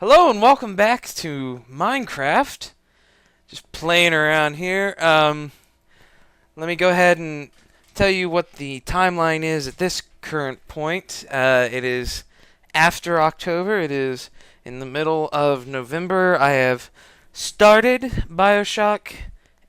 Hello and welcome back to Minecraft. Just playing around here. Let me go ahead and tell you what the timeline is at this current point. It is after October. It is in the middle of November. I have started Bioshock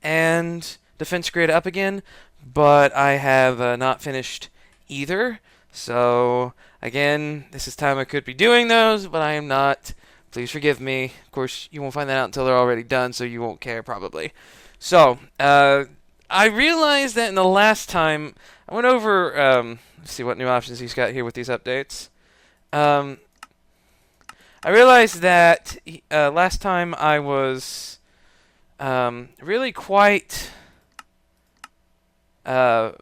and Defense Grid up again, but I have not finished either. So, again, this is time I could be doing those, but I am not. Please forgive me. Of course, you won't find that out until they're already done, so you won't care probably. So, I realized that in the last time I went over. Let's see what new options he's got here with these updates. Um, I realized that last time I was really quite. Uh,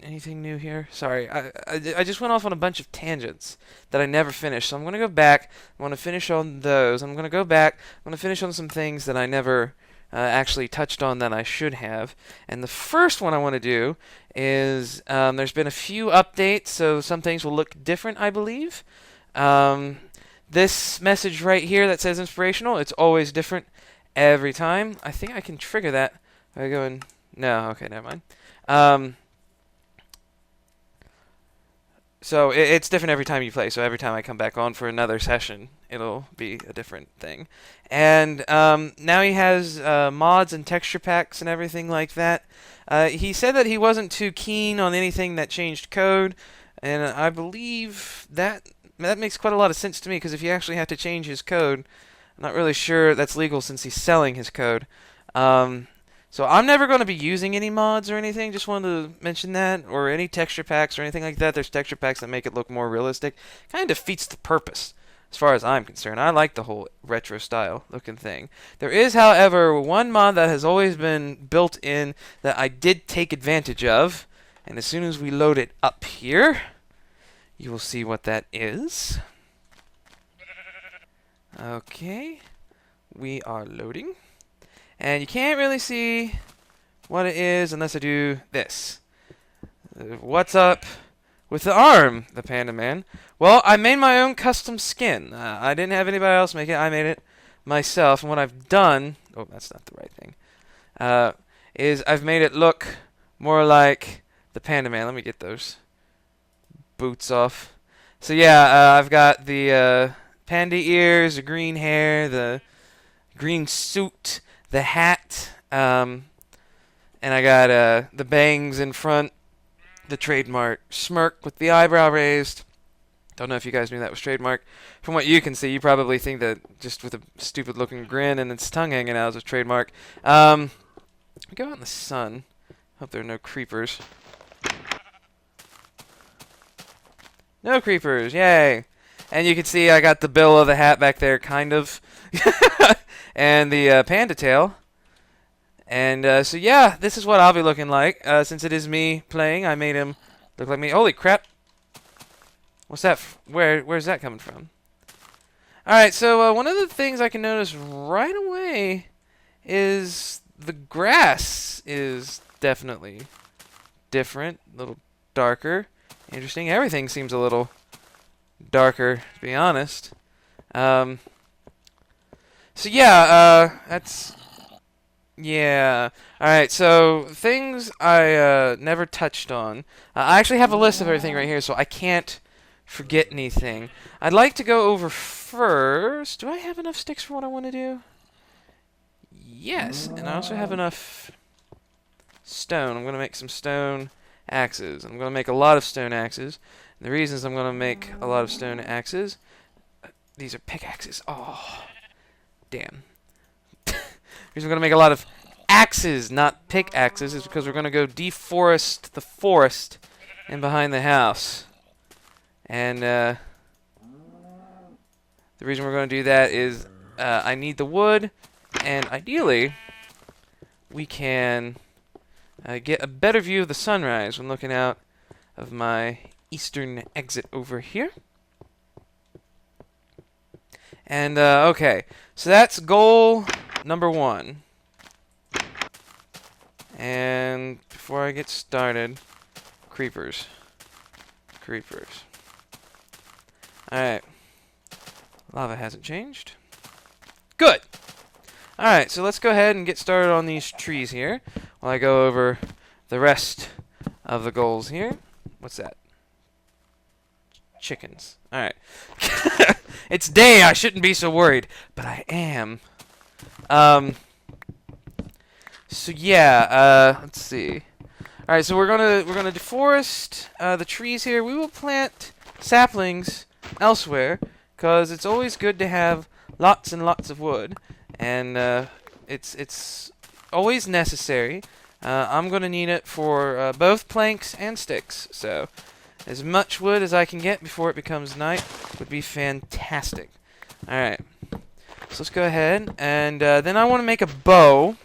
Anything new here? Sorry, I just went off on a bunch of tangents that I never finished. So I'm going to go back. I'm going to finish on those. I'm going to go back. I'm going to finish on some things that I never actually touched on that I should have. And the first one I want to do is there's been a few updates, so some things will look different, I believe. This message right here that says inspirational, it's always different every time. I think I can trigger that by going, no, okay, never mind. So it's different every time you play. So every time I come back on for another session, it'll be a different thing. And now he has mods and texture packs and everything like that. He said that he wasn't too keen on anything that changed code, and I believe that makes quite a lot of sense to me, because if you actually have to change his code, I'm not really sure that's legal since he's selling his code. So I'm never going to be using any mods or anything. Just wanted to mention that, or any texture packs or anything like that. There's texture packs that make it look more realistic. Kind of defeats the purpose, as far as I'm concerned. I like the whole retro style looking thing. There is, however, one mod that has always been built in that I did take advantage of, and as soon as we load it up here, you will see what that is. Okay, we are loading. And you can't really see what it is unless I do this. What's up with the arm, the Panda Man? Well, I made my own custom skin. I didn't have anybody else make it. I made it myself. And what I've done... Oh, that's not the right thing. Is I've made it look more like the Panda Man. Let me get those boots off. So yeah, I've got the panda ears, the green hair, the green suit, the hat, and I got the bangs in front, the trademark smirk with the eyebrow raised. Don't know if you guys knew that was trademark. From what you can see, you probably think that just with a stupid looking grin and its tongue hanging out is a trademark. We go out in the sun. Hope there are no creepers. No creepers, yay! And you can see I got the bill of the hat back there, kind of. And the panda tail. And so yeah, this is what I'll be looking like. Since it is me playing, I made him look like me. Holy crap! What's that? Where's that coming from? Alright, so one of the things I can notice right away is the grass is definitely different, a little darker. Interesting. Everything seems a little darker, to be honest. So yeah, that's... Yeah. Alright, so things I never touched on. I actually have a list of everything right here, so I can't forget anything. I'd like to go over first... Do I have enough sticks for what I want to do? Yes, and I also have enough stone. I'm going to make some stone axes. I'm going to make a lot of stone axes. And the reasons I'm going to make a lot of stone axes... These are pickaxes. Oh... Damn. The reason we're going to make a lot of axes, not pickaxes, is because we're going to go deforest the forest in behind the house. And the reason we're going to do that is I need the wood, and ideally we can get a better view of the sunrise when looking out of my eastern exit over here. And, okay, so that's goal number 1. And before I get started, creepers. Alright, Lava hasn't changed. Good. Alright, so let's go ahead and get started on these trees here while I go over the rest of the goals here. What's that? Chickens. Alright. It's day, I shouldn't be so worried, but I am. So yeah, let's see. Alright, so we're gonna deforest the trees here. We will plant saplings elsewhere, because it's always good to have lots and lots of wood, and it's always necessary. I'm gonna need it for both planks and sticks, so as much wood as I can get before it becomes night would be fantastic. Alright, so let's go ahead, and then I want to make a bow.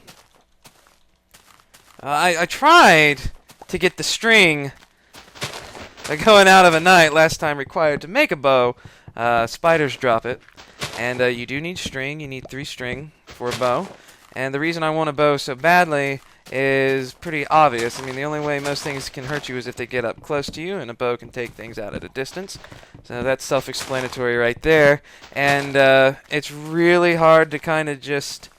I tried to get the string going out of a night last time required to make a bow. Spiders drop it, and you do need string. You need 3 string for a bow, and the reason I want a bow so badly is pretty obvious. I mean, the only way most things can hurt you is if they get up close to you, and a bow can take things out at a distance. So that's self-explanatory right there, and it's really hard to kind of just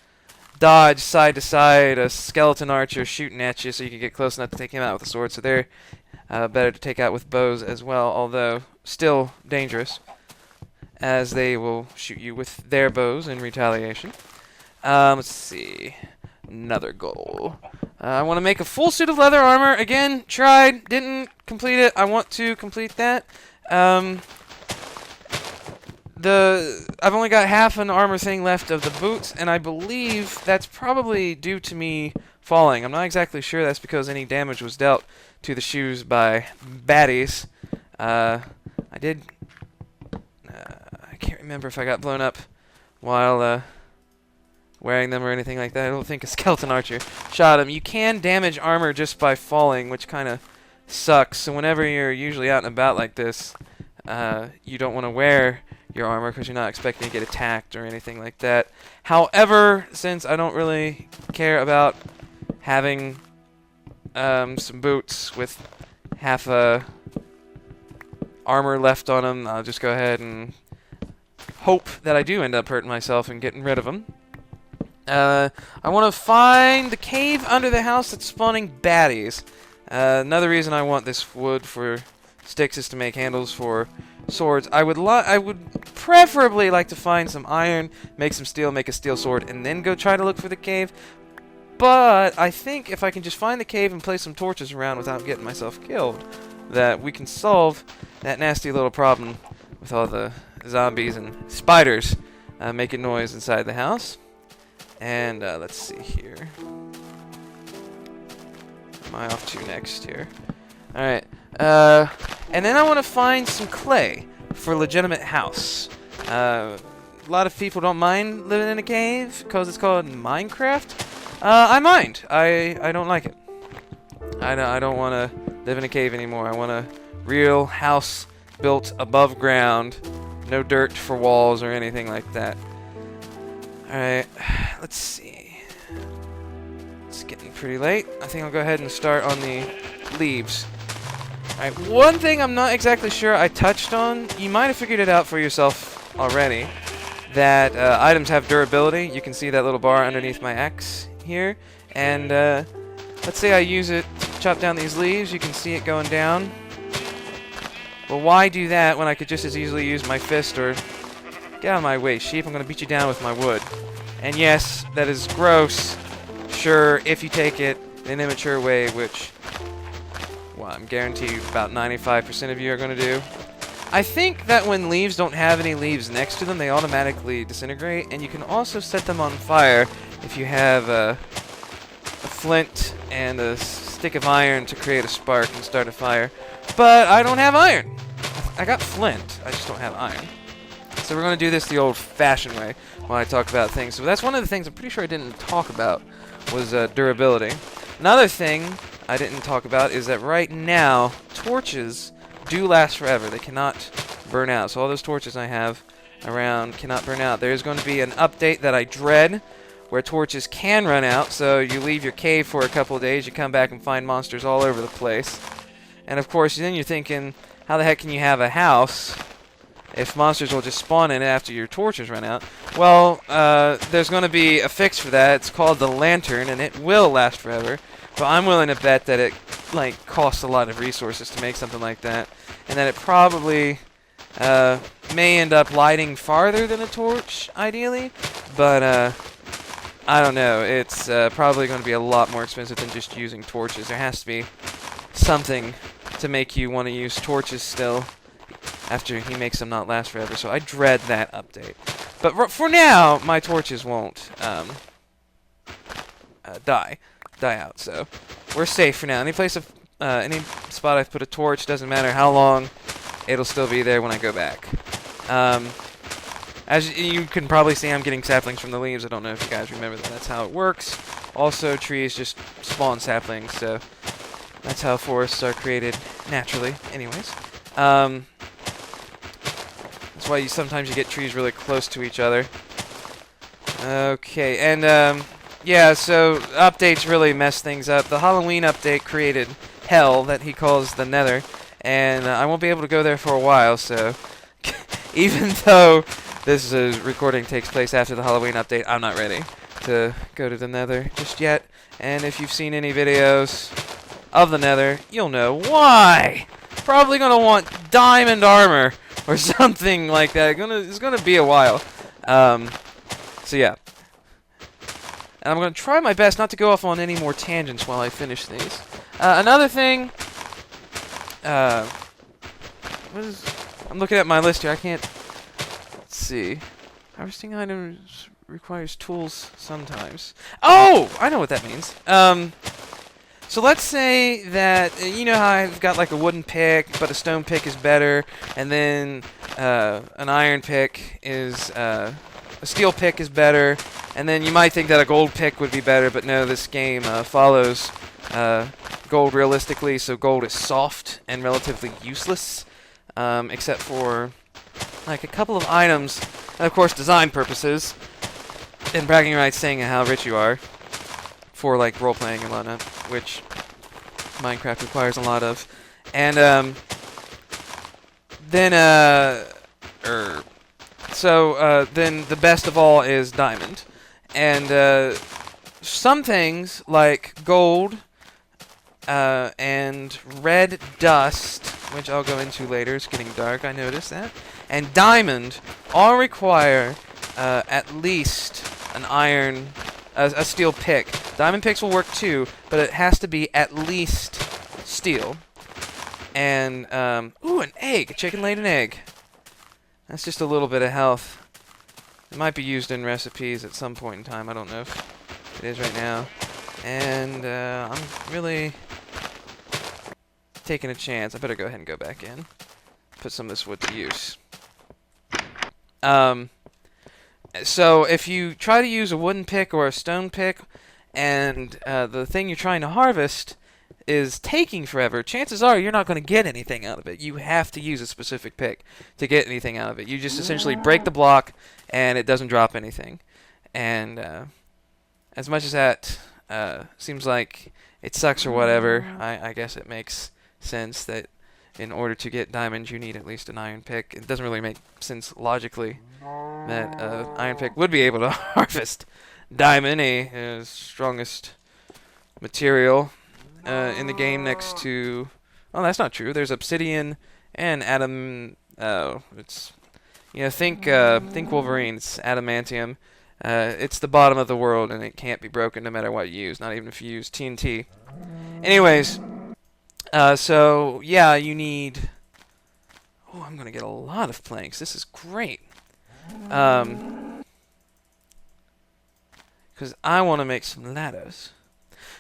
dodge side to side a skeleton archer shooting at you so you can get close enough to take him out with a sword. So they're better to take out with bows as well, although still dangerous, as they will shoot you with their bows in retaliation. Let's see. Another goal. I want to make a full suit of leather armor. Again, tried, didn't complete it. I want to complete that. I've only got half an armor thing left of the boots, and I believe that's probably due to me falling. I'm not exactly sure that's because any damage was dealt to the shoes by baddies. I can't remember if I got blown up while wearing them or anything like that. I don't think a skeleton archer shot him. You can damage armor just by falling, which kind of sucks. So whenever you're usually out and about like this, you don't want to wear your armor because you're not expecting to get attacked or anything like that. However, since I don't really care about having some boots with half a armor left on them, I'll just go ahead and hope that I do end up hurting myself and getting rid of them. I want to find the cave under the house that's spawning baddies. Another reason I want this wood for sticks is to make handles for swords. I would preferably like to find some iron, make some steel, make a steel sword, and then go try to look for the cave. But I think if I can just find the cave and place some torches around without getting myself killed, that we can solve that nasty little problem with all the zombies and spiders making noise inside the house. And let's see here. Am I off to next here? Alright. And then I want to find some clay for a legitimate house. A lot of people don't mind living in a cave because it's called Minecraft. I mind. I don't like it. I don't want to live in a cave anymore. I want a real house built above ground. No dirt for walls or anything like that. Alright, let's see. It's getting pretty late. I think I'll go ahead and start on the leaves. Alright, one thing I'm not exactly sure I touched on, you might have figured it out for yourself already, that items have durability. You can see that little bar underneath my X here. And let's say I use it to chop down these leaves. You can see it going down. Well, why do that when I could just as easily use my fist or... Get out of my way, sheep. I'm going to beat you down with my wood. And yes, that is gross. Sure, if you take it in an immature way, which, well, I'm guaranteed about 95% of you are going to do. I think that when leaves don't have any leaves next to them, they automatically disintegrate. And you can also set them on fire if you have a flint and a stick of iron to create a spark and start a fire. But I don't have iron. I got flint. I just don't have iron. So we're going to do this the old-fashioned way when I talk about things. So that's one of the things I'm pretty sure I didn't talk about was durability. Another thing I didn't talk about is that right now, torches do last forever. They cannot burn out. So all those torches I have around cannot burn out. There's going to be an update that I dread where torches can run out. So you leave your cave for a couple of days, you come back and find monsters all over the place. And of course, then you're thinking, how the heck can you have a house if monsters will just spawn in it after your torches run out. Well, there's going to be a fix for that. It's called the lantern, and it will last forever. But I'm willing to bet that it like costs a lot of resources to make something like that, and that it probably may end up lighting farther than a torch, ideally. But I don't know. It's probably going to be a lot more expensive than just using torches. There has to be something to make you want to use torches still after he makes them not last forever. So I dread that update. But for now, my torches won't die out. So we're safe for now. Any spot I've put a torch, doesn't matter how long, it'll still be there when I go back. As you can probably see, I'm getting saplings from the leaves. I don't know if you guys remember that. That's how it works. Also, trees just spawn saplings, so that's how forests are created naturally. Anyways, that's why sometimes you get trees really close to each other. Okay, and yeah, so updates really mess things up. The Halloween update created hell that he calls the Nether, and I won't be able to go there for a while, so even though this recording takes place after the Halloween update, I'm not ready to go to the Nether just yet. And if you've seen any videos of the Nether, you'll know why. Probably gonna want diamond armor or something like that. It's gonna be a while. So yeah. And I'm gonna try my best not to go off on any more tangents while I finish these. Another thing. I'm looking at my list here. I can't. See. Harvesting items requires tools sometimes. Oh! I know what that means. So let's say that, you know how I've got like a wooden pick, but a stone pick is better, and then an iron pick is, a steel pick is better, and then you might think that a gold pick would be better, but no, this game follows gold realistically, so gold is soft and relatively useless, except for like a couple of items, and of course design purposes, and bragging rights saying how rich you are for like role-playing and whatnot, which Minecraft requires a lot of. And then then the best of all is diamond. And some things like gold and red dust, which I'll go into later, it's getting dark, I noticed that, and diamond all require at least an iron, a steel pick. Diamond picks will work too, but it has to be at least steel. And, ooh, an egg! A chicken laid an egg. That's just a little bit of health. It might be used in recipes at some point in time. I don't know if it is right now. And, I'm really taking a chance. I better go ahead and go back in. Put some of this wood to use. So if you try to use a wooden pick or a stone pick, and the thing you're trying to harvest is taking forever, chances are you're not going to get anything out of it. You have to use a specific pick to get anything out of it. You just essentially break the block, and it doesn't drop anything. And as much as that seems like it sucks or whatever, I guess it makes sense that in order to get diamonds, you need at least an iron pick. It doesn't really make sense logically that iron pick would be able to harvest diamond, a strongest material in the game next to... Oh, that's not true. There's obsidian and adam... Oh, it's... You know, think Wolverine. It's adamantium. It's the bottom of the world, and it can't be broken no matter what you use, not even if you use TNT. Anyways, so, yeah, you need... Oh, I'm going to get a lot of planks. This is great. Because I want to make some ladders.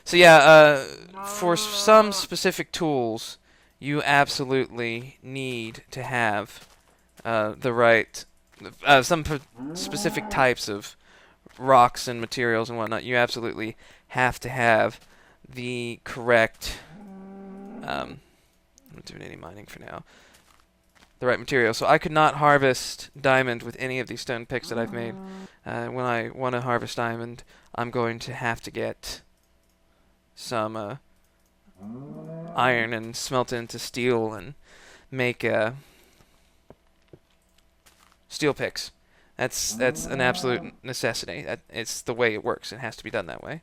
So yeah, for some specific tools, you absolutely need to have the right, specific types of rocks and materials and whatnot. You absolutely have to have the correct, I'm not doing any mining for now, the right material. So I could not harvest diamond with any of these stone picks that I've made. When I want to harvest diamond, I'm going to have to get some iron and smelt it into steel and make steel picks. That's an absolute necessity. It's the way it works. It has to be done that way.